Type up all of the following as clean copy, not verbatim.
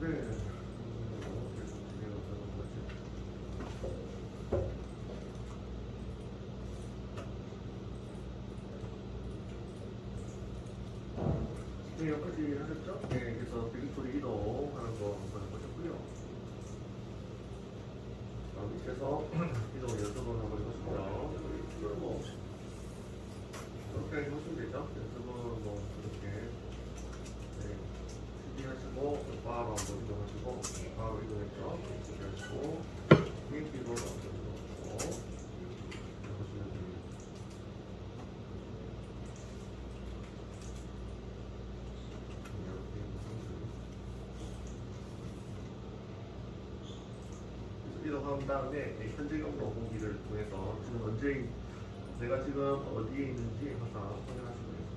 네. 네, 여기까지 하셨죠? 네, 그래서 빅토리 이동하는 거 한번 보셨고요. 밑에서 이동 연습을 한번 해보시고요. 이건 뭐 이렇게 하시면 되죠? 연습은 뭐 이렇게 준비하시고 바로 한번 이동하시고 바로 이동했죠? 준비하시고 비행기로 한번 이동하시고 보시면 됩니다. 이동한 다음에 현재 경로 보기를 통해서 지금 언제 내가 지금 어디에 있는지 항상 확인하시고 있습니다.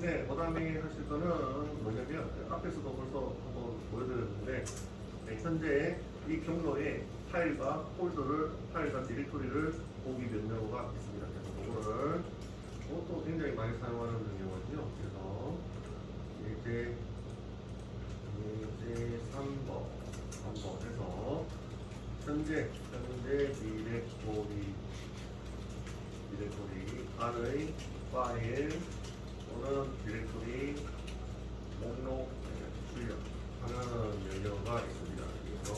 네, 그 다음에 하실 거는 뭐냐면 앞에서도 벌써 한번 보여드렸는데 현재 이 경로에 파일과 파일과 디렉토리를 보기 명령어가 있습니다. 그래서 그거를 그것도 굉장히 많이 사용하는 명령어거든요. 그래서 이제 3번 해서 현재 디렉토리 안의 파일 또는 디렉토리 목록 출력하는 명령어가 있습니다. 그래서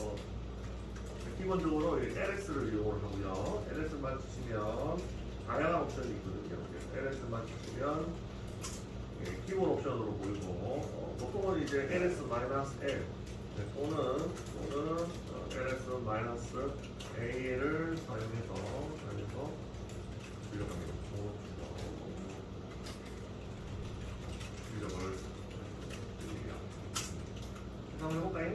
기본적으로 LS를 이용을 하고요. LS만 치시면 다양한 옵션이 있거든요. LS만 치시면 키보드 옵션으로 보이고 보통은 이제 LS-L 또는 LS-A를 사용해서 출력합니다. 출력을 드립니다. 한번 해볼까요?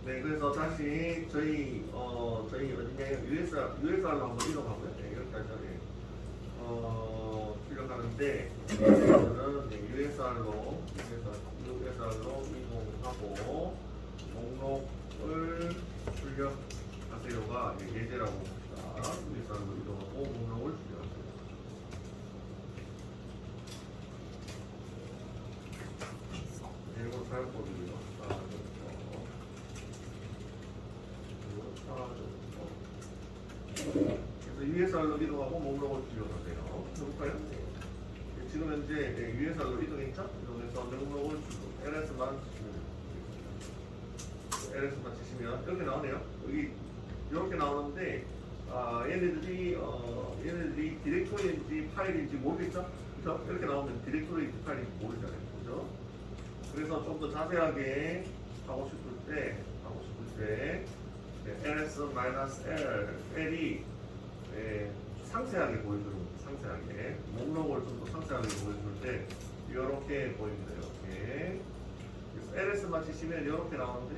그래서 다시 저희 어디냐 USR로 한번 이동하고요. 여기까지 출력하는데 저는 USR로 이동하고 목록을 출력하세요가 예제라고 봅시다. USR로 이동하고 목록을 출력하세요. 이거 사용법이고요. 그래서 USR로 이동하고 목록을 출력하세요. 해볼까요? 지금 현재 USR로 이동했죠? 이동해서 목록을 LS만 치시면 이렇게 나오네요. 여기 이렇게 나오는데 얘네들이 디렉토리인지 파일인지 모르겠죠? 그죠? 이렇게 나오면 디렉토리인지 파일인지 모르잖아요. 그죠? 그래서 좀 더 자세하게 하고 싶을 때 ls-l이 상세하게 보여주는 거예요. 상세하게 목록을 좀 더 상세하게 보여줄 때 이렇게 보입니다. 이렇게 그래서 ls만 치시면 이렇게 나오는데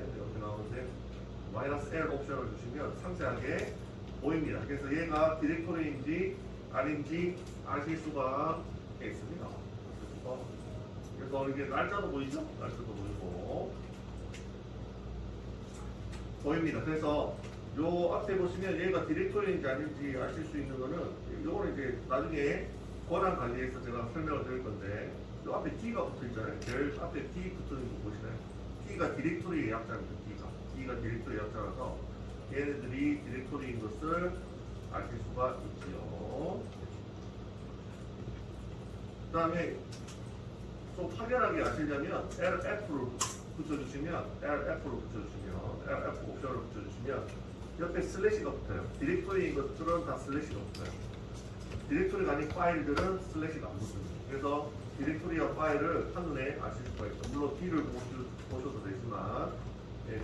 -l 옵션을 주시면 상세하게 보입니다. 그래서 얘가 디렉토리인지 아닌지 아실 수가 있습니다. 그래서 이게 날짜도 보이죠? 날짜도 보이고 보입니다. 그래서 요 앞에 보시면 얘가 디렉토리인지 아닌지 아실 수 있는 거는 요거는 이제 나중에 권한 관리에서 제가 설명을 드릴 건데 요 앞에 D가 붙어 있잖아요. 제일 앞에 D 붙어 있는 거 보시나요? D가 디렉토리의 약자입니다. D가 디렉토리의 약자라서 얘네들이 디렉토리인 것을 아실 수가 있지요. 그 다음에 좀 확연하게 아시려면 LF를 붙여주시면 LF 옵션을 붙여주시면 옆에 슬래시가 붙어요. 디렉토리인 것들은 다 슬래시가 붙어요. 디렉토리가 아닌 파일들은 슬래시가 안 붙습니다. 그래서 디렉토리와 파일을 한눈에 아실 수가 있죠. 물론 D를 보셔도 되지만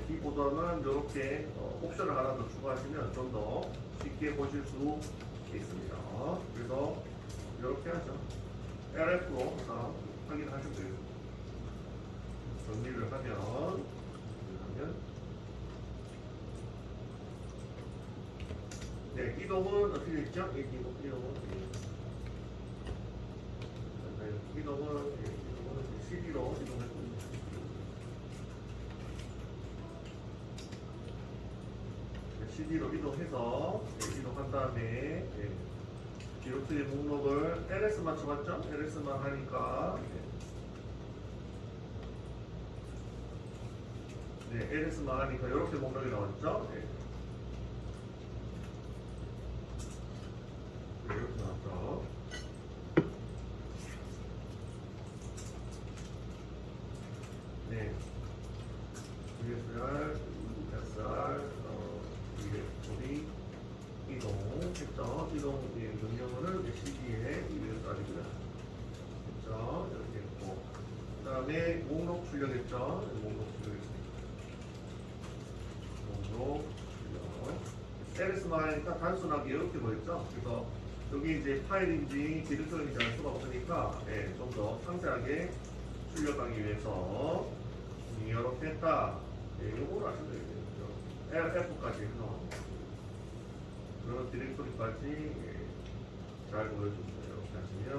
D보다는 이렇게 옵션을 하나 더 추가하시면 좀 더 쉽게 보실 수 있습니다. 그래서 이렇게 하죠. LF로 확인하시면 되겠습니다. 정리를 하면 이동은 어떻게 됐죠? 이동은 CD로 이동했습니다. CD로 이동해서 이동한 다음에 디렉토리 목록을 LS만 쳐봤죠? LS만 하니까 LS만 하니까 이렇게 목록이 나왔죠? 이렇게 나왔죠? VSR, SR, 디렉토리 이동했죠? 이동 명령어는 CD에 VSR이고요. 했죠? 이렇게 했고, 그 다음에 목록 출력했죠? 목록 출력했습니다. 목록 출력. LS만 하니까 단순하게 이렇게 보였죠? 그래서 여기 이제 파일인지 디렉토리인지 알 수가 없으니까 좀 더 상세하게 출력하기 위해서 이렇게 했다. 요걸 아시면 되겠죠. F까지 해서 그런 디렉토리까지 잘 보여줍니다. 이렇게 하시면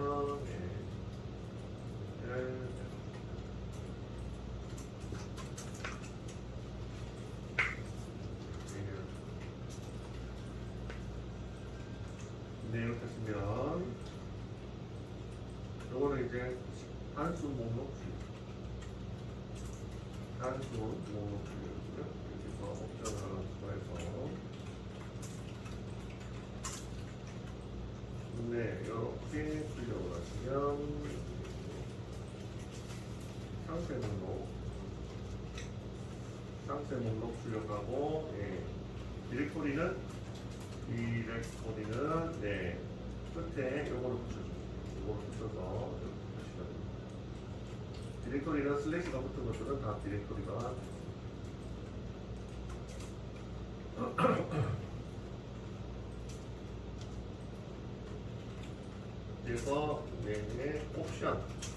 이렇게 하시면 요거는 이제 단수 목록 단수 목록 출력이고요. 여기서 옵션을 하나 추가해서 이렇게 출력을 하시면 상세 목록 출력하고 디렉토리는 끝에 요거를 붙여줍니다. 요거를 붙여서 이렇게 하시면 됩니다. 디렉토리는 슬래시가 붙은 것들은 다 디렉토리가 그래서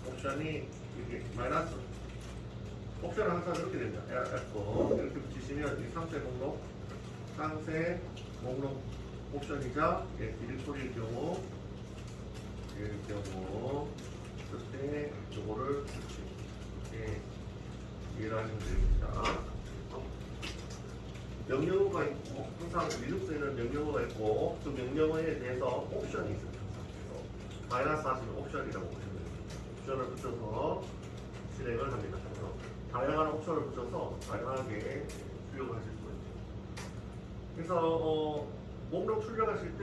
옵션이 이렇게 마이너스 옵션은 항상 이렇게 됩니다. F 이렇게 붙이시면 이 상세 목록 옵션이자 디렉토리일 경우 그때 요거를 이렇게 이해를 하시면 됩니다. 명령어가 있고 항상 리눅스에는 명령어가 있고 그 명령어에 대해서 옵션이 있습니다. 그래서 마이너스 하시면 옵션이라고 보시면 됩니다. 옵션을 붙여서 실행을 합니다. 그래서 다양한 옵션을 붙여서 다양하게 출력을 하실 수가 있죠. 그래서 목록 출력하실 때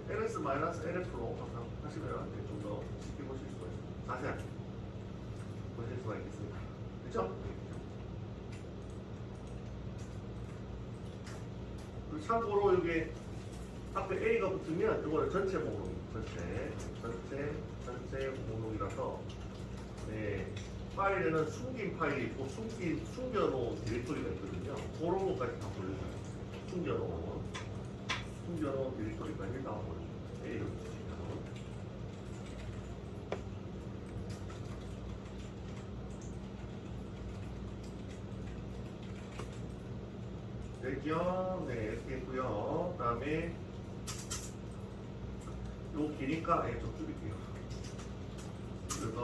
ls-lf로 항상 하시면 좀 더 쉽게 보실 수가 있습니다. 자세하게 보실 수가 있겠습니다. 그렇죠? 참고로 이게 앞에 A가 붙으면 이거는 전체 목록입니다. 전체 목록이라서 파일에는 숨긴 파일이 있고 숨겨놓은 디렉토리가 있거든요. 그런 것까지 다 보여줘요. 숨겨놓은 디렉토리까지 다 보여줘요. A를 붙이면. 됐죠? 이렇게 했고요. 그 다음에 요 기니까 좀 줄일게요. 그래서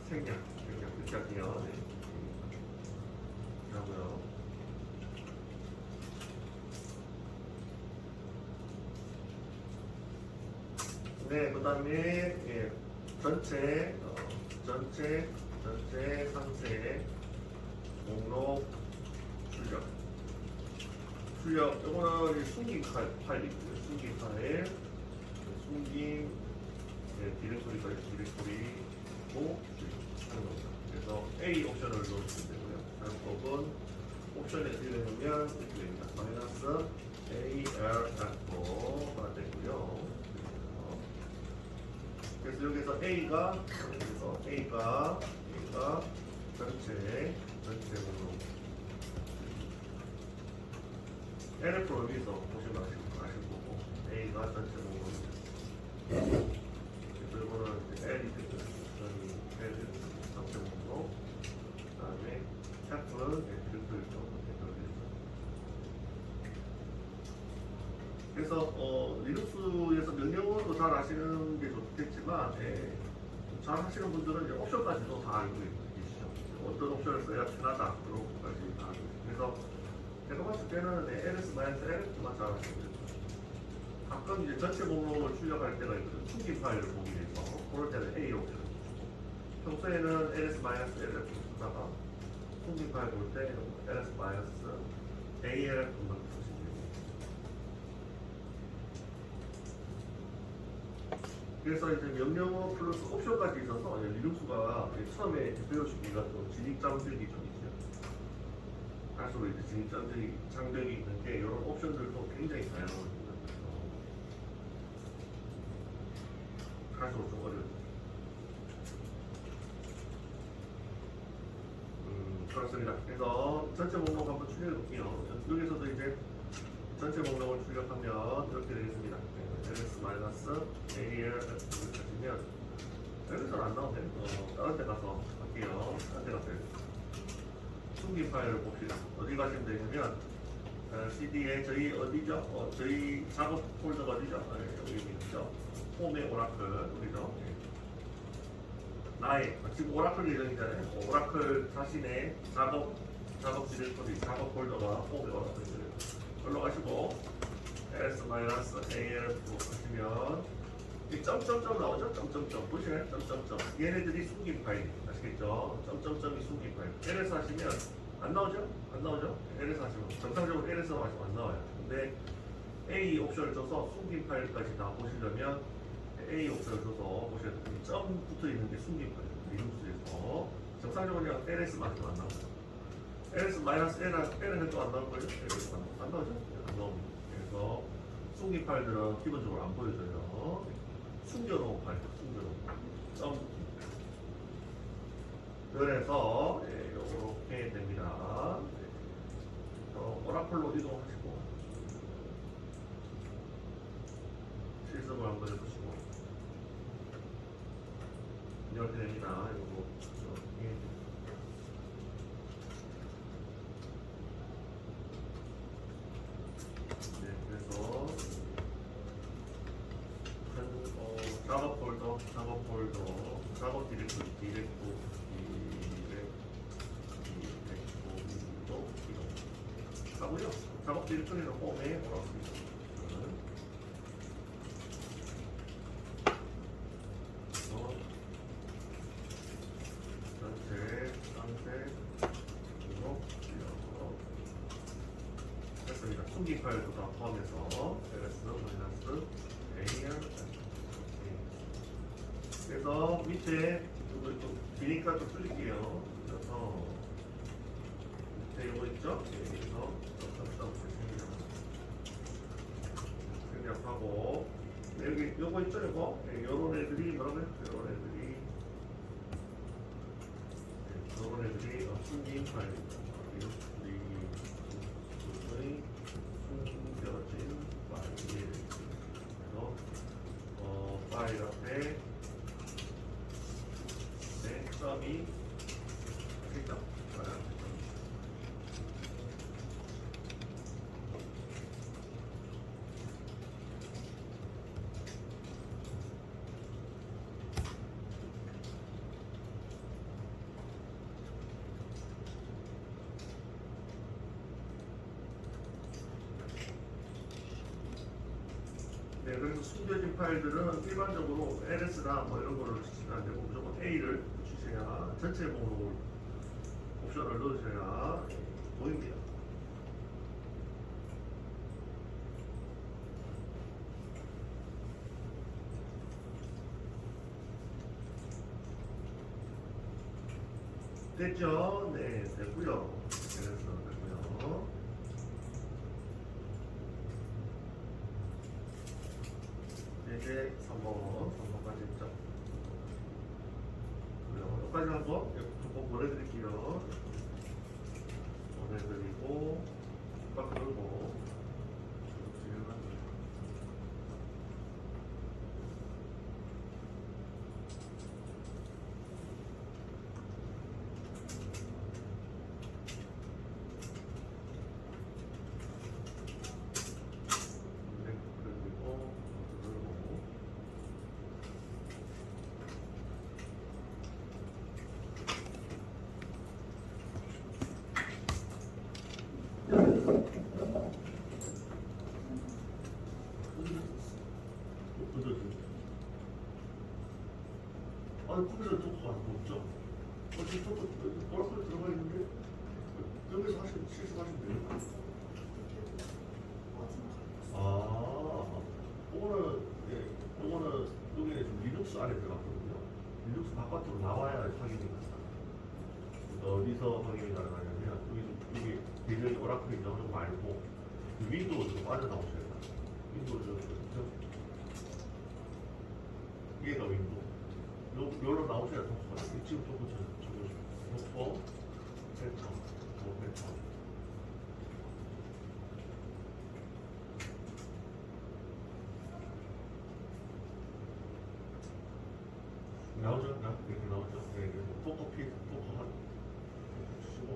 생략 이렇게 할게요. 하고요. 그 다음에 전체 상세 목록 출력 이거는 숨긴 파일이고요. 숨긴 디렉토리가 디렉토리고 하는 겁니다. 그래서 A 옵션을 넣어주시면 되고요. 사용법은 옵션에 들어가면 이렇게 됩니다. 마이너스 AR-F가 되고요. 그래서 여기서 A가 전체 목록 LF로 여기서 보시면 아실 거고 A가 전체 목록 그래서 이거는 L이 되죠. L 전체 목록 그 다음에 F는 디렉토리 쪽 그래서 리눅스에서 명령어도 잘 아시는 게 좋겠지만 잘 하시는 분들은 이제 옵션까지도 다 알고 계시죠. 어떤 옵션을 써야 편하다 그런 것까지 다. 그래서 제가 봤을 때는 LS-LF만 잘하시면 돼요. 가끔 이제 전체 목록을 출력할 때가 있거든요. 숨긴 파일을 보기 위해서 그럴 때는 A 옵션. 평소에는 LS-LF 쓰다가 숨긴 파일 볼 때 LS-ALF만 쓰시면 됩니다. 그래서 이제 명령어 플러스 옵션까지 있어서 리눅스가 처음에 배우시기가 좀 진입 장벽이 좀 있죠. 갈수록 이제 진입 장벽이 있는 게 이런 옵션들도 굉장히 다양하거든요. 갈수록 좀 어려워요. 그렇습니다. 그래서 전체 목록 한번 출력해 볼게요. 여기서도 이제 전체 목록을 출력하면 이렇게 되겠습니다. ls-AL을 가시면 여기서는 안 나오네. 다른 데 가서 할게요. 다른 데 가서 숨긴 파일을 봅시다. 어디 가시면 되냐면 CD에 저희 어디죠? 저희 작업 폴더가 어디죠? 여기 있죠. 홈의 오라클 여기죠. 나의 지금 오라클 예정이잖아요. 오라클 자신의 작업 디렉토리 작업 폴더가 홈에 오라클이에요. 걸로 가시고 ls-AL로 가시면 이 점점점 나오죠? 점점점 보시나요? 점점점 얘네들이 숨긴 파일 아시겠죠? 점점점이 숨긴 파일 ls 하시면 안 나오죠? 안 나오죠? ls 하시면 정상적으로 ls 하시면 안 나와요. 근데 A 옵션을 줘서 숨긴 파일까지 다 보시려면 A 옵션을 줘서 보셔야 돼요. 점 붙어 있는 게 숨긴 파일 리눅스에서 정상적으로 그냥 ls-만 해도 안 나와요. ls-L은 해도 안 나올 거예요? 안 나오죠? 안 나옵니다. 그래서 숨긴 파일들은 기본적으로 안 보여줘요. 숨겨놓은 파일, 숨겨놓은 점. 그래서 이렇게 됩니다. 오라클로 이동하시고 실습을 한번 해보시고 이렇게 됩니다. 이렇게. 네, 그래서 작업 폴더, 작업 디렉토리도 이동 하고요. 작업 디렉토리는 홈에 오라클 숨긴 파일도 다 포함해서 ls-AL 그래서 밑에 이거 좀 기니까 좀 줄일게요. 그래서 밑에 이거 있죠? 여기서 생략하고 여기 요거 있죠? 요런 애들이 뭐라고요? 요런 애들이 숨긴 파일입니다. 숨겨진 파일. 그래서 파일 앞에 점이 있죠. 네, 그래서 숨겨진 파일들은 일반적으로 LS나 뭐 이런 거를 주시면 안 되고 무조건 A를 주셔야 전체 목록을 옵션을 넣으셔야 보입니다. 됐죠? 네, 됐고요. 됐고요. 이제 3번까지 했죠. 여기까지 한번 보내드릴게요. 보내드리고 빡 걸고 컴퓨터 토크가 없죠. 지금 토크 오라클 들어가 있는데 여기서 실습하시면 돼요. 요거는 요거는 여기에 좀 리눅스 안에 들어갔거든요. 리눅스 바깥으로 나와야 확인이 가능합니다. 어디서 확인이 가능하냐면 여기 대전이 오라클이 나오는 거 말고 윈도우 좀 빠져나오셔야 돼요. 윈도우 저 얘가 윈도우. 여기로 나오셔야 통수가 돼요. 지금 조금 놓고 패턴, 패턴. 나오죠? 이렇게 나오죠? 네, 포커 한 주시고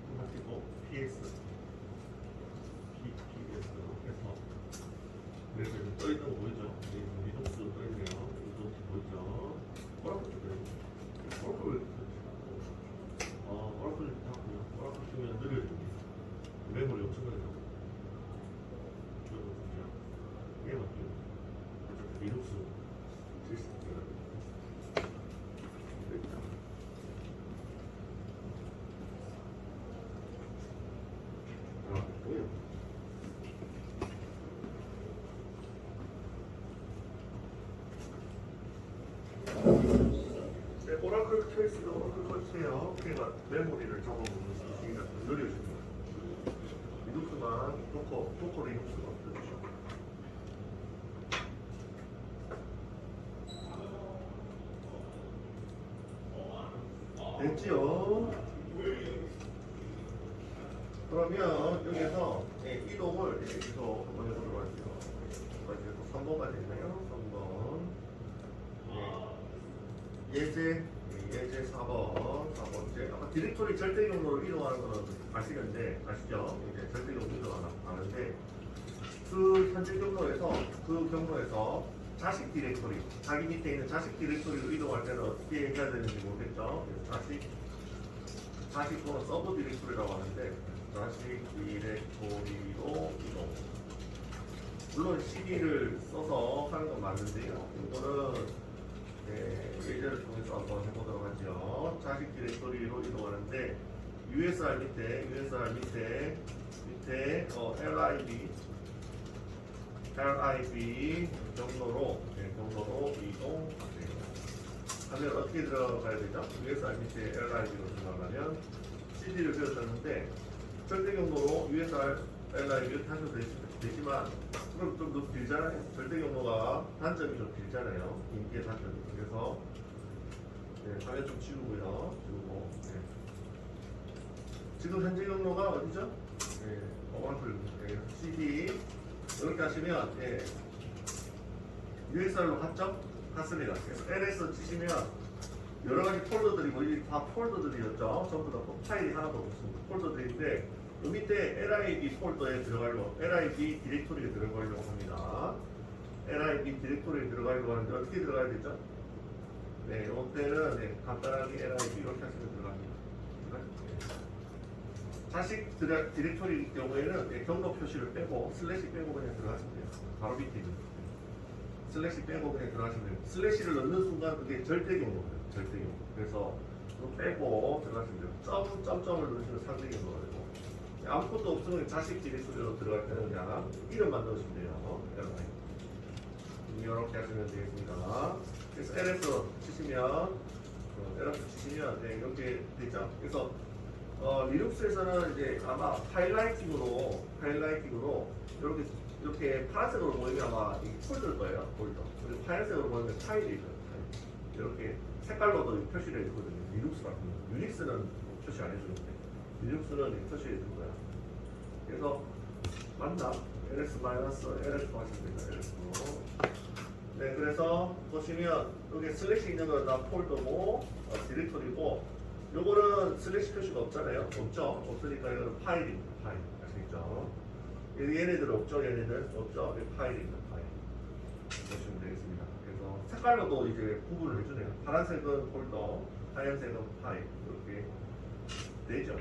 한번 띄고 PS 해서 그래서 이제 떠 있는 거 보이죠? 리눅스 떠 있네요. 리눅스 보이죠? 오라클 왜 오라클 닫고요. 오라클 쓰면 느려집니다. 메모리 엄청나게 나오고 이게 맞죠? 리눅스 시스템 네, 오라클 트레이스가 오라클 컬트예요. 그러니까 메모리를 적어보는 기기가 좀 느려집니다. 리눅스만 도커 리눅스가 없어지죠. 됐지요? 그러면 여기서 이동을 계속 한번 해보도록 할게요. 이제 또 3번까지 있나요? 3번. 예제 4번째. 아까 디렉토리 절대 경로로 이동하는 거는 아시죠? 이제 절대 경로 이동하는데 그 현재 경로에서 자식 디렉토리, 자기 밑에 있는 자식 디렉토리로 이동할 때는 어떻게 해야 되는지 모르겠죠? 자식 또는 서브 디렉토리라고 하는데 자식 디렉토리로 이동. 물론 CD를 써서 하는 건 맞는데요. 이거는 예제를 통해서 한번 해보도록 하죠. 자식 디렉토리로 이동하는데 USR 밑에 LIB 경로로 이동하세요. 하면 어떻게 들어가야 되죠? USR 밑에 LIB로 들어가면 CD를 배웠었는데 절대 경로로 USR LIB를 하셔도 되지만 그럼 좀 더 길잖아요. 절대 경로가 단점이 좀 길잖아요. 인기의 단점이. 그래서 화면 좀 지우고요. 지금 현재 경로가 어디죠? 오라클 CD 이렇게 하시면 USR로 갔습니다. 그래서 LS 치시면 여러 가지 폴더들이 다 폴더들이었죠. 전부 다 파일이 하나도 없습니다. 폴더들인데 이 밑에 LIB 폴더에 들어가려고 LIB 디렉토리에 들어가려고 합니다. LIB 디렉토리에 들어가려고 하는데 어떻게 들어가야 되죠? 이때는 간단하게 LIB 이렇게 하시면 들어갑니다. 자식 디렉토리일 경우에는 경로 표시를 빼고 슬래시 빼고 그냥 들어가시면 돼요. 바로 밑에 있는 슬래시 빼고 그냥 들어가시면 돼요. 슬래시를 넣는 순간 그게 절대 경로예요. 절대 경로. 그래서 빼고 들어가시면 돼요. 점을 넣으시면 상대 경로가 되고 아무것도 없으면 자식 디렉토리로 들어갈 때는 그냥 이름만 넣으시면 돼요. 이렇게 하시면 되겠습니다. 그래서 LS 치시면 이렇게 되죠. 그래서 리눅스에서는 이제 아마 하이라이팅으로 이렇게 파란색으로 보이면 아마 이 폴더일 거예요. 폴더. 그리고 하얀색으로 보이면 파일이죠. 이렇게 색깔로도 표시를 해주거든요. 리눅스 같은 거. 유닉스는 표시 안 해주는데 리눅스는 표시해 줄 거야. 그래서 맞나? ls-ls 하시면 됩니다. ls. 그래서 보시면 여기 슬래시 있는 건 다 폴더고 디렉토리고 요거는 슬래시 표시가 없잖아요. 없으니까 이거는 파일입니다. 파일. 아시겠죠? 얘네들 없죠? 파일입니다. 파일. 보시면 되겠습니다. 그래서 색깔로도 이제 구분을 해주네요. 파란색은 폴더, 하얀색은 파일. 이렇게 되죠.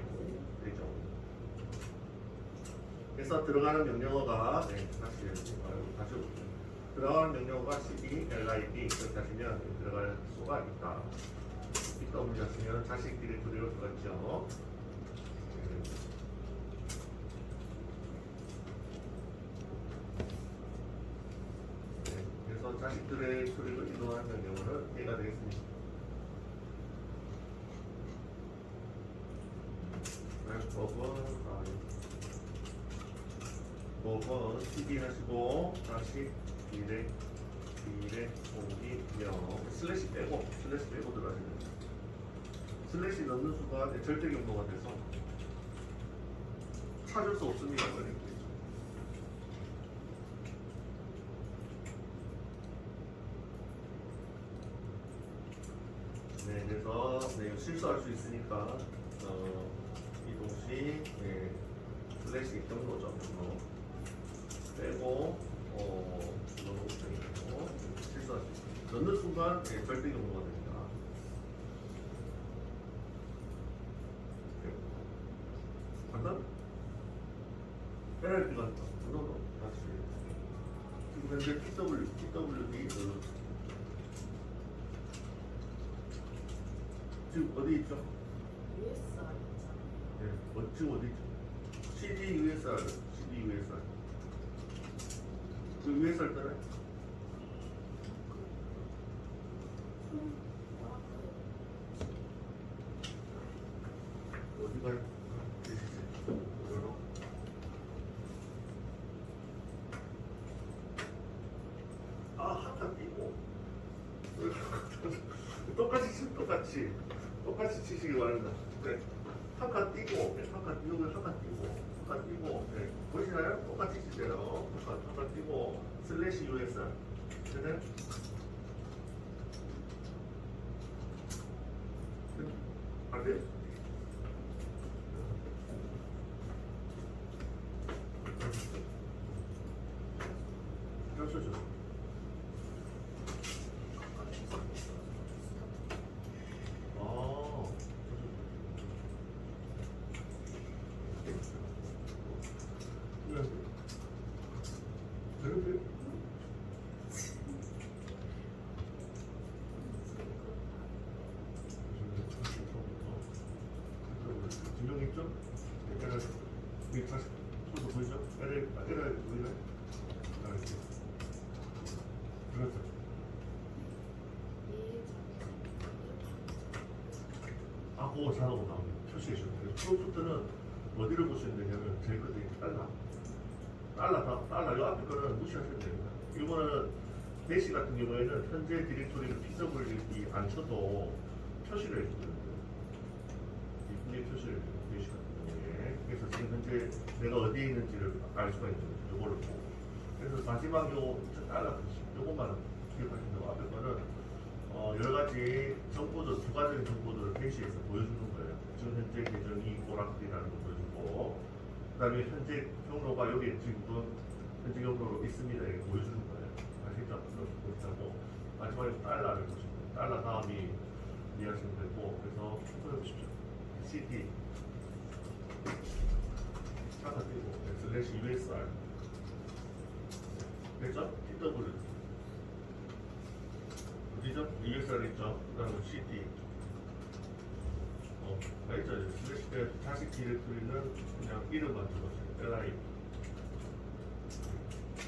그래서 들어가는 명령어가 다시 해볼게요. 들어가는 명령어가 cd, lib 이렇게 하시면 들어갈 수가 있다. pw 하시면 자식 디렉토리로 들어갔죠. 네, 그래서 자식 디렉토리로 이동하는 명령어는 얘가 되겠습니다. 법은 cd 하시고 다시 디렉 공기명 슬래시 빼고 들어가시면 됩니다. 슬래시 넣는 순간 절대 경로가 돼서 찾을 수 없습니다. 네, 그래서 실수할 수 있으니까 이동시 슬래시 경로죠. 경로 빼고 실수할 수 있습니다. 넣는 순간 절대 경로가 됩니다. 간단? LRP가 다시 지금 현재 PWD 지금 어디 있죠? USR 네, 지금 어디 있죠? CD USR 그 USR 따라 어디 가요? 한칸 띄고 똑같이 치시기 바랍니다. 네. 한칸 띄고 네. 보시나요? 똑같이 치세요. 한칸 띄고 슬래시 USR 네. 안 돼요? 그렇죠. 진영 있죠? 여기 다시 또 보이죠? 에러 보이나요? 이렇게 그렇죠. 그거 자동으로 나옵니다. 표시해 주세요. 프롬프트는 어디를 보시면 되냐면 제일 끝에 달러 이 앞에 거는 무시하셔도 됩니다. 이거는 대시 같은 경우에는 현재 디렉토리를 PWD 안 쳐도 표시를 해주거든요. 이분의 표시를 해줘요. 대시 같은 경우에. 그래서 지금 현재 내가 어디에 있는지를 알 수가 있는 거죠. 이거를 보고. 그래서 마지막 달러 표시 요것만 기억하시면 되고 앞에 거는 여러 가지 정보들, 부가적인 정보들을 대시해서 보여주는 거예요. 지금 현재 계정이 오라클이라는 걸 보여주고, 그 다음에 현재 경로가 여기 지금 현재 경로로 있습니다. 이렇게 보여주는 거예요. 아시죠? 그렇게 하고, 마지막에 달러를 보시면 달러 다음이 이해하시면 되고, 그래서 보여보십시오. CD 하나 띄고 슬래시 USR 됐죠? PW 어디죠? USR 있죠? 그 다음에 CD 알죠? 슬래시 때 자식 디렉토리는 그냥 이름만 적어주세요. LI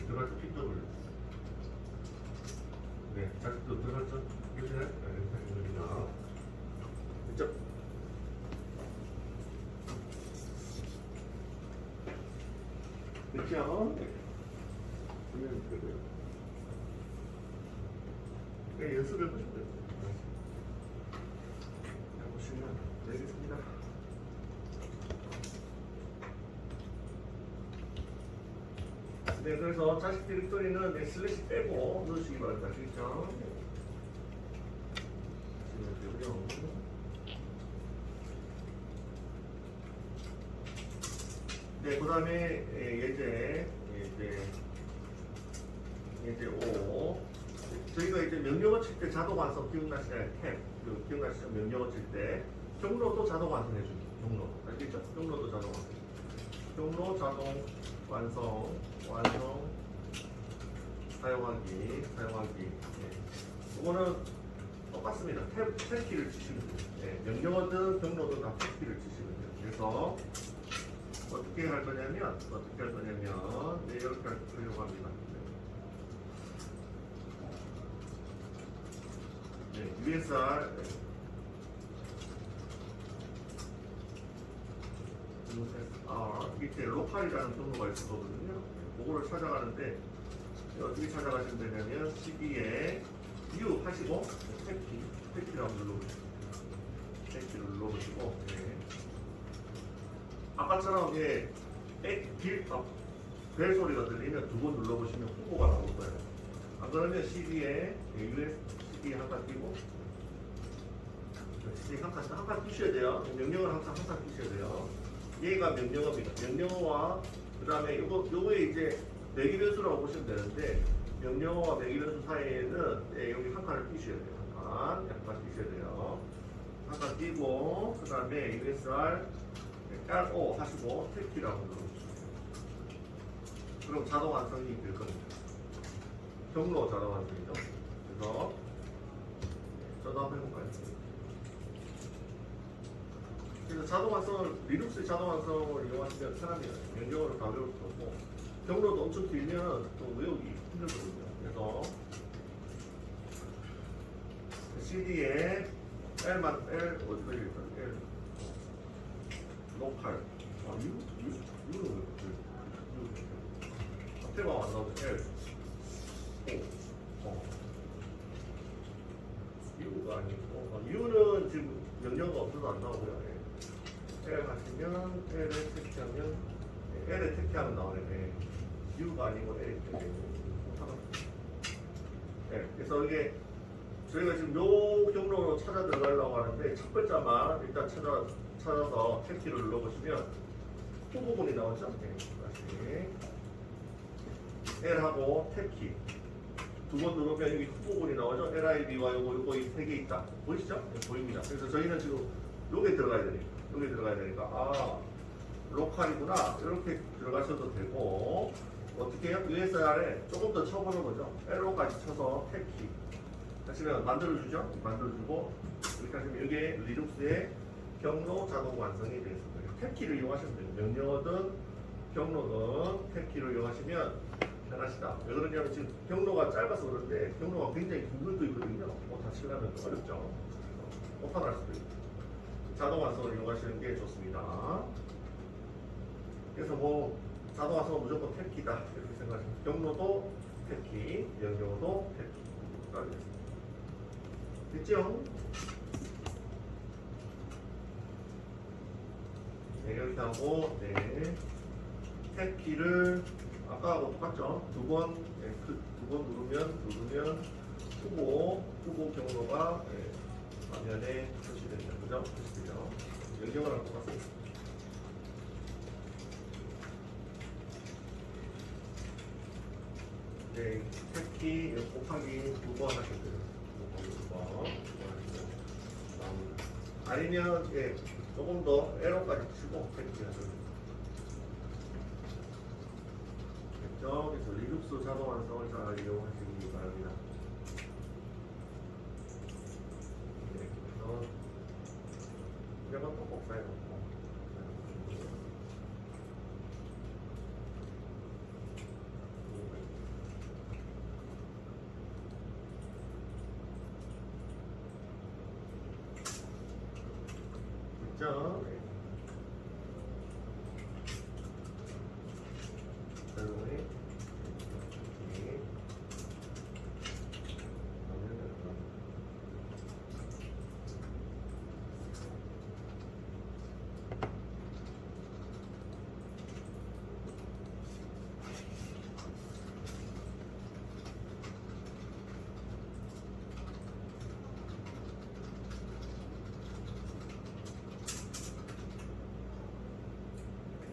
들어갔죠? PW 네, 자식도 들어갔죠? 그치? 네, 됩니다. 됐죠? 됐죠? 보면 되고요. 네, 연습해 보시면 돼요. 보시면 되겠습니다. 네, 그래서 자식 디렉토리는 네, 슬래시 빼고 넣으시기 바랍니다. 아시겠죠? 하시면 되고요. 네, 그 다음에 예제 5 저희가 이제 명령어 칠 때 자동 완성 기억나시나요? 탭 기억나시죠? 명령어 칠 때 경로도 자동 완성해 줍니다. 경로 알겠죠? 경로도 자동 완성. 경로 자동 완성 사용하기. 예. 이거는 똑같습니다. 탭 키를 치시면 돼요. 예. 명령어든 경로든 다 탭 키를 치시면 돼요. 그래서 어떻게 할 거냐면 네, 이렇게 하려고 합니다. 네, USR 밑에 로컬이라는 경로가 있었거든요. 그거를 찾아가는데 어떻게 찾아가시면 되냐면 CD에 U 하시고 탭키를 한번 눌러보시고 탭키를 눌러보시고 네. 아까처럼 벨 소리가 들리면 두 번 눌러보시면 후보가 나올 거예요. 안 그러면 CD에 USB 한칸 띄고 CD 한칸 끼셔야 돼요. 명령을 항상 끼셔야 돼요. 얘가 명령어입니다. 명령어와 그 다음에 요거에 이제 매기 변수라고 보시면 되는데 명령어와 매기 변수 사이에는 여기 한 칸을 끼셔야 돼요. 약간 끼셔야 돼요. 한 칸 끼고 그 다음에 USR RO 하시고 탭키라고 눌러주세요. 그럼 자동 완성이 될 겁니다. 경로 자동 완성이죠. 그래서 저도 한번 해볼까요? 그래서 자동 완성을 리눅스 자동 완성을 이용하시면 편합니다. 명령어를 다 외울 수 없고 경로도 엄청 길면 또 외우기 힘들거든요. 그래서 CD에 L만 L 어디까지 일단 L 로컬 U는 왜 앞에가 안 나오죠? L U가 아니고 U는 지금 명령어가 없어서 안 나오고요. L 하시면 L을 택하면 L을 택하면 나오네. U가 아니고 L이 택하면 네, 그래서 이게 저희가 지금 요 경로로 찾아 들어가려고 하는데 첫 글자만 일단 찾아서 탭키를 눌러보시면 후보문이 나오죠. 네, 다시 L하고 탭키 두 번 누르면 여기 후보문이 나오죠. LIB와 요거 이 세 개 있다. 보이시죠? 네, 보입니다. 그래서 저희는 지금 요게 들어가야 되니까 로컬이구나 이렇게 들어가셔도 되고 어떻게 해요? USR에 조금 더 쳐보는 거죠. L로까지 쳐서 탭키 하시면 만들어주죠. 만들어주고 이렇게 하시면 이게 리눅스의 경로 자동 완성이 되겠습니다. 탭키를 이용하시면 돼요. 명령어든 경로든 탭키를 이용하시면 편하시다. 왜 그러냐면 지금 경로가 짧아서 그런데 경로가 굉장히 긴 글도 있거든요. 다 치려면 좀 어렵죠. 오판할 수도 있고 자동 완성을 이용하시는 게 좋습니다. 그래서 뭐 자동 완성은 무조건 탭키다 이렇게 생각하시면 경로도 탭키, 명령어도 탭키가 되겠습니다. 됐죠? 네, 이렇게 하고 탭키를 아까하고 똑같죠? 두 번 누르면 후보 경로가 화면에 표시됩니다. 그죠? 표시되죠? 명령어랑 똑같습니다. 네, 탭키 곱하기 2번 하시면 돼요. 아니면 조금 더 에러까지 치고 탭키 하셔도 됩니다. 됐죠? 그래서 리눅스 자동 완성을 잘 이용하시기 바랍니다. 네, 그래서 이런 것도 꼭 사용하고 됐죠?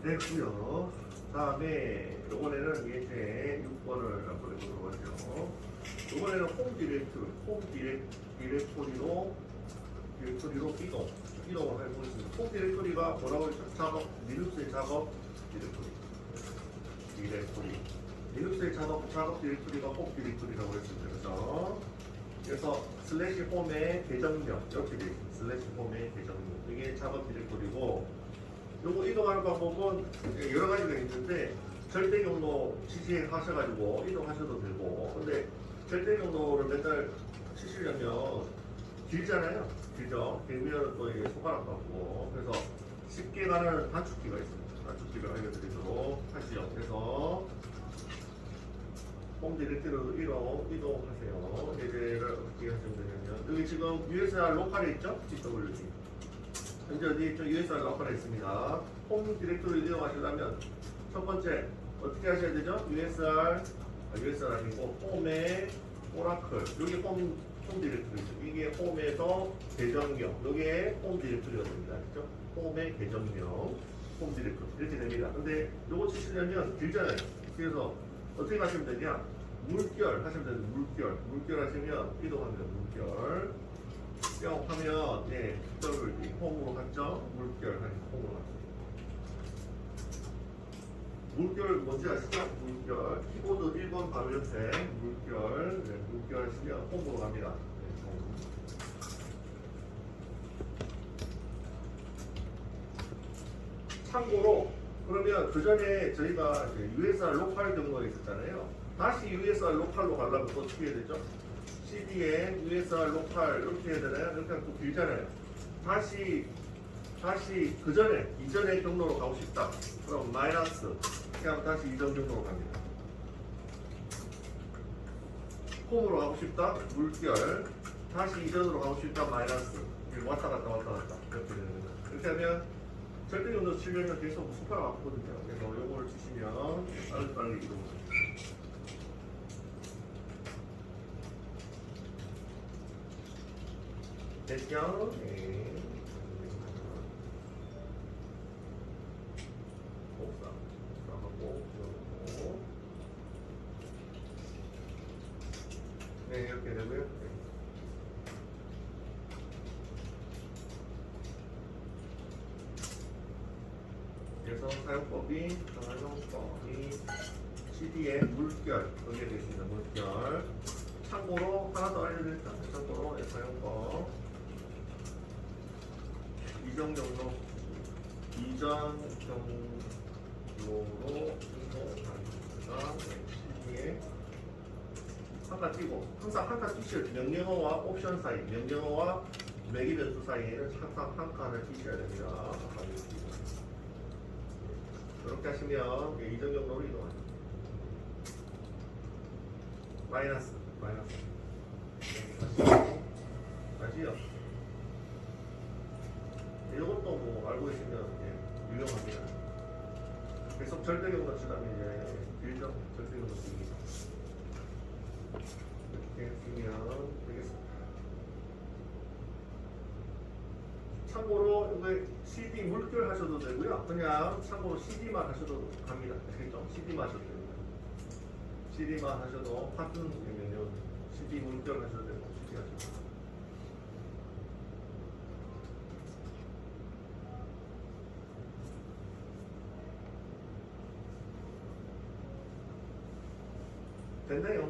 됐고요. 다음에 이번에는 이제 6번을 한번 해보도록 하죠. 이번에는 홈 디렉토리로 이동을 해보겠습니다. 홈 디렉토리가 뭐라고 했죠? 작업, 리눅스의 작업 디렉토리. 리눅스의 작업 디렉토리가 홈 디렉토리라고 했습니다. 그래서 슬래시 홈의 계정명 이렇게 돼 있습니다. 슬래시 홈의 계정명 이게 작업 디렉토리고, 요거 이동하는 방법은 여러 가지가 있는데 절대 경로 지시하셔가지고 이동하셔도 되고, 근데 절대 경로를 맨날 치시려면 길잖아요. 길죠. 길면 또 이게 손가락 같고, 그래서 쉽게 가는 단축키가 있습니다. 단축키를 알려드리도록 하시죠. 그래서 홈 디렉토리로 이동하세요. 예제를 어떻게 하시면 되냐면, 여기 지금 USR 로컬에 있죠? GWG. 현재 어디 있죠? USR 로컬에 있습니다. 홈 디렉토리로 이동하시려면 첫 번째 어떻게 하셔야 되죠? USR 아니고 홈의 오라클. 여기 홈 디렉토리죠. 이게 홈에서 계정명. 이게 홈 디렉토리가 됩니다. 그죠? 홈의 계정명, 홈 디렉토리 이렇게 됩니다. 근데 요거 치시려면 길잖아요. 그래서 어떻게 하시면 되냐? 물결 하시면 되는데, 물결 하시면 이동합니다. 물결 뿅 하면 WD 홈으로 갔죠? 물결 하니 홈으로 갔어요. 물결 뭔지 아시죠? 물결 키보드 1번 바로 옆에 물결, 물결 하시면 홈으로 갑니다. 홈. 참고로 그러면 그 전에 저희가 USR 로컬 경로가 있었잖아요. 다시 USR 로컬로 가려면 또 어떻게 해야 되죠? CD에 USR 로컬 이렇게 해야 되나요? 이렇게 하면 또 길잖아요. 다시 그 전에 이전의 경로로 가고 싶다. 그럼 마이너스 이렇게 하면 다시 이전 경로로 갑니다. 홈으로 가고 싶다. 물결 다시 이전으로 가고 싶다. 마이너스 왔다 갔다 이렇게 되는 거죠. 이렇게 하면 절대 경로 치려면 계속 손가락 아프거든요. 그래서 요거를 치시면 빨리 이동합니다. 됐죠? 네. 복사하고 네, 이렇게 되고요. 네. 그래서 사용법이 CD에 물결 여기에 되어 있습니다. 물결. 참고로 하나 더 알려드릴게요. 참고로 사용법 이전 경로로 이동합니다. CD에 한칸 띄고, 항상 한칸 띄셔야 돼요. 명령어와 옵션 사이, 명령어와 매기 변수 사이에는 항상 한 칸을 띄셔야 됩니다. 이렇게 하시면 이전 경로로 이동합니다. 마이너스 아시죠? 이것도 뭐 알고 계시면 유용합니다. 계속 절대 경로 치다면 이제 길죠? 절대 경로 쓰기 이렇게 쓰면 되겠습니다. 참고로 이거 CD 물결 하셔도 되고요. 그냥 참고로 CD만 하셔도 갑니다. 아시겠죠? CD만 하셔도 됩니다. CD만 하셔도 같은 명령 CD 물결 하셔도 되고 CD 하셔도 되고. 됐나요?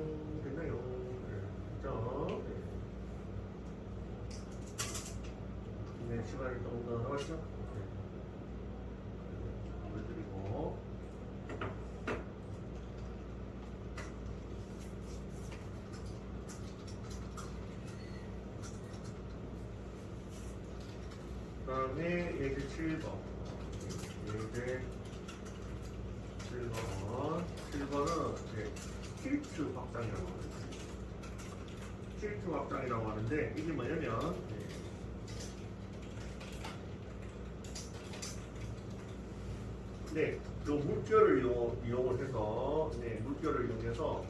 됐죠? 네, 시간이 조금 더 남았죠? 네. 보여드리고. 그 다음에 예제 7번. 예제 7번은 틸트 확장이라고 합니다. 틸트 확장이라고 하는데 이게 뭐냐면 요 물결을 이용을 해서 물결을 이용해서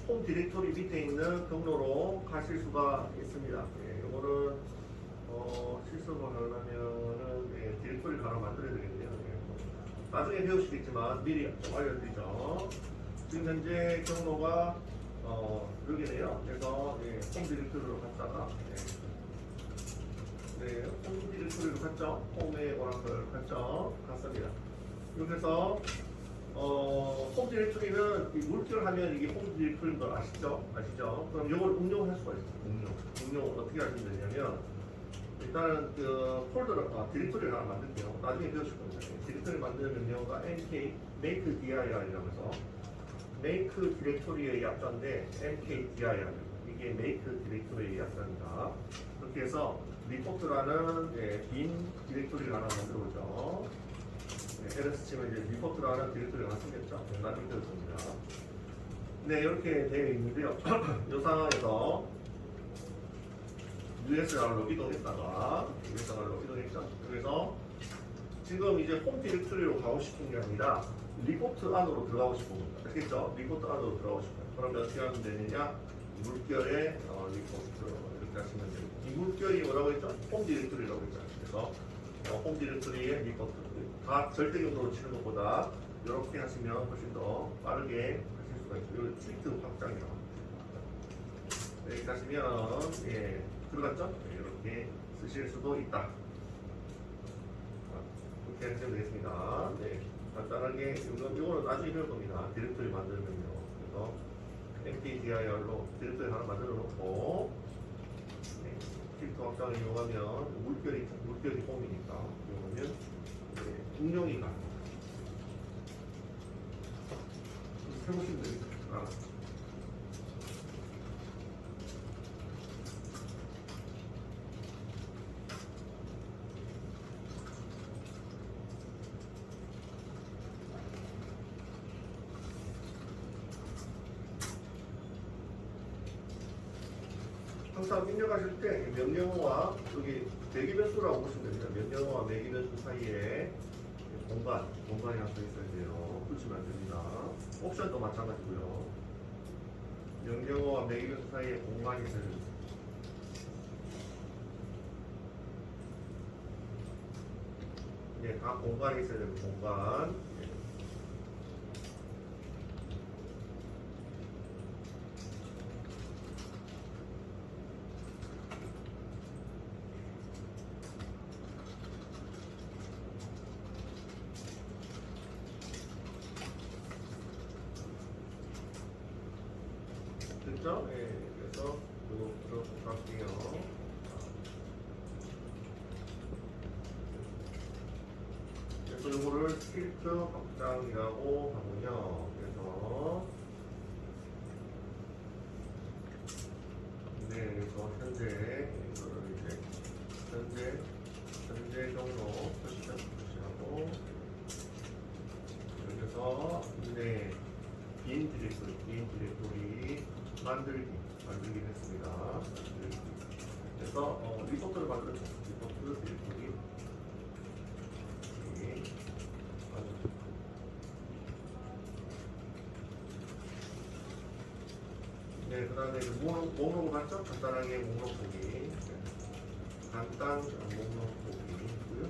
홈 디렉토리 밑에 있는 경로로 가실 수가 있습니다. 요거는 실습을 하려면은 디렉토리를 하나 만들어야 되겠네요. 나중에 배우시겠지만 미리 좀 알려드리죠. 지금 현재 경로가 여기네요. 그래서 홈 디렉토리로 갔다가 홈 디렉토리로 갔죠. 홈에 오라클 갔죠. 갔습니다. 여기서 홈 디렉토리는 이 물결 하면 이게 홈 디렉토리인 걸 아시죠? 아시죠? 그럼 이걸 응용할 수가 있어요. 응용을 어떻게 하시면 되냐면 일단은 그 폴더를 디렉토리를 하나 만들게요. 나중에 배우실 겁니다. 디렉토리 만드는 명령어가 mk make dir이라고 해서 make 디렉토리의 약자인데 mkdir 이게 make 디렉토리의 약자입니다. 그렇게 해서 리포트라는 빈 디렉토리를 하나 만들어보죠. ls 치면 이제 리포트라는 디렉토리가 하나 생겼죠. 나중에 배울 겁니다. 네, 이렇게 되어 있는데요. 이 상황에서 USR로 이동했다가 USR로 이동했죠. 그래서 지금 이제 홈 디렉토리로 가고 싶은 게 아니라 리포트 안으로 들어가고 싶은 겁니다. 알겠죠? 리포트 안으로 들어가고 싶어요. 그러면 어떻게 하면 되느냐? 물결의 리포트 이렇게 하시면 돼요. 이 물결이 뭐라고 했죠? 홈 디렉토리라고 했죠. 그래서 홈 디렉토리의 리포트 다 절대경로로 치는 것보다 이렇게 하시면 훨씬 더 빠르게 하실 수가 있죠. 이거 트위트 확장이라고 합니다. 이렇게 하시면 들어갔죠? 이렇게 쓰실 수도 있다. 이렇게 하시면 되겠습니다. 네, 간단하게 이거는 나중에 배울 겁니다. 디렉토리 만들면요. 그래서 mkdir로 디렉토리 하나 만들어 놓고 트위트 확장을 이용하면 물결이 홈이니까 이용하면 응용이 가능합니다. 해보시면 됩니다. 항상 입력하실 때 명령어와 여기 매기변수라고 보시면 됩니다. 명령어와 매기변수 사이에 공간이 하나 있어야 돼요. 붙이면 안 됩니다. 옵션도 마찬가지고요. 명령어와 매기변수 사이에 공간이 있어야 됩니다. 네, 다 공간이 있어야 됩니다. 공간. 됐죠? 그래서 이거 들어갈게요. 그래서 이거를 스크립트 확장이라고 하군요. 그래서 그래서 현재 이거를 이제 현재 경로 표시하고 여기서 빈 디렉토리 만들기 했습니다. 그래서 리포트를 만들었죠. 리포트 디렉토리 네, 그 다음에 목록을 봤죠? 간단하게 목록 보기 간단 목록 보기고요.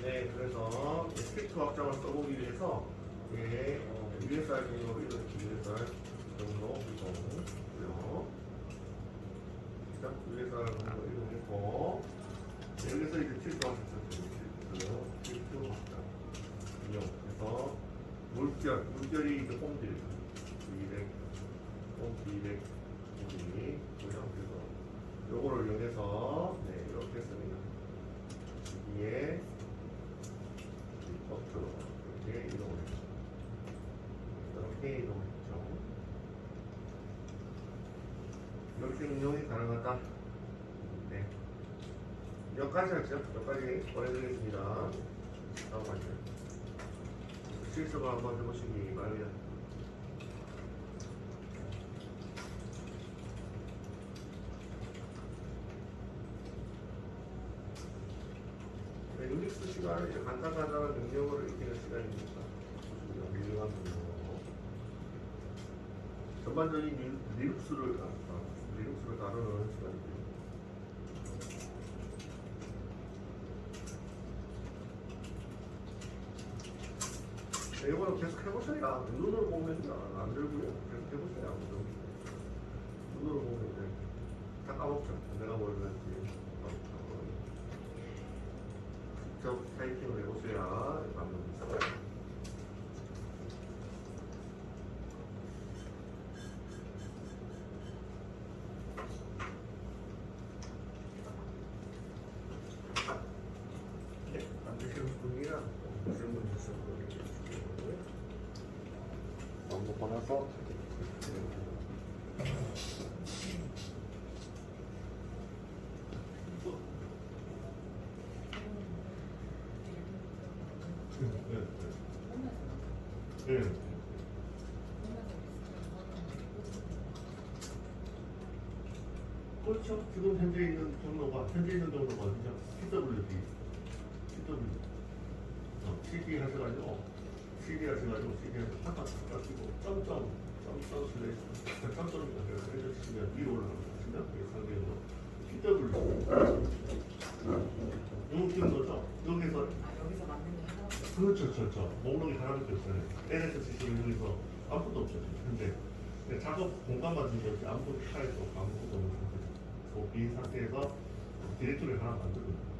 네, 그래서 스크립트 확장을 써보기 위해서 USR 경로 이렇게 USR 경로 이동고요. USR 경로 이동했고 여기서 이제 스크립트 확장 썼죠. 스크립트 확장 그래서 물결이 이제 홈 디렉토리 그래서 요거를 이용해서 이렇게 했습니다. 여기에 리포트 이렇게 이동을 했죠. 이렇게 이동했죠. 이렇게 응용이 가능하다. 네. 여기까지 하죠. 여기까지 보내드리겠습니다. 다음 하죠. 실습을 한번 해보시기 바랍니다. 유닉스 시간은 이제 간단한 능력을 익히는 시간이니까 유용한 능력. 전반적인 리눅스를 다루는 시간이고요. 네, 이거는 계속 해보셔야 눈으로 보면 안 들고요. 계속 해보셔야 안 들고 눈으로 보면 다 까먹죠. 내가 뭘 했는지. 직접 타이핑을 해보셔야 맞는 거죠. 네, 만드시는 분이랑 무슨 분이셨어요? 너무 받아서 네. 그렇죠. 지금 현재 있는 경로가 진짜 PWD, CD 하셔가지고 CD 하나 바뀌고 점점 슬래시 점점 해주시면 위로 올라가시면 상대로 PW 이런 경로죠. 여기서 여기서 만든 게 하나 없어요. 그렇죠. 목록이 하나밖에 없어요. NSCC는 여기서 아무것도 없죠. 현재 작업 공간만 준 거지 아무것도 파일도 없고 아무것도 없는 상태죠. 그 빈 상태에서 디렉토리 하나 만들고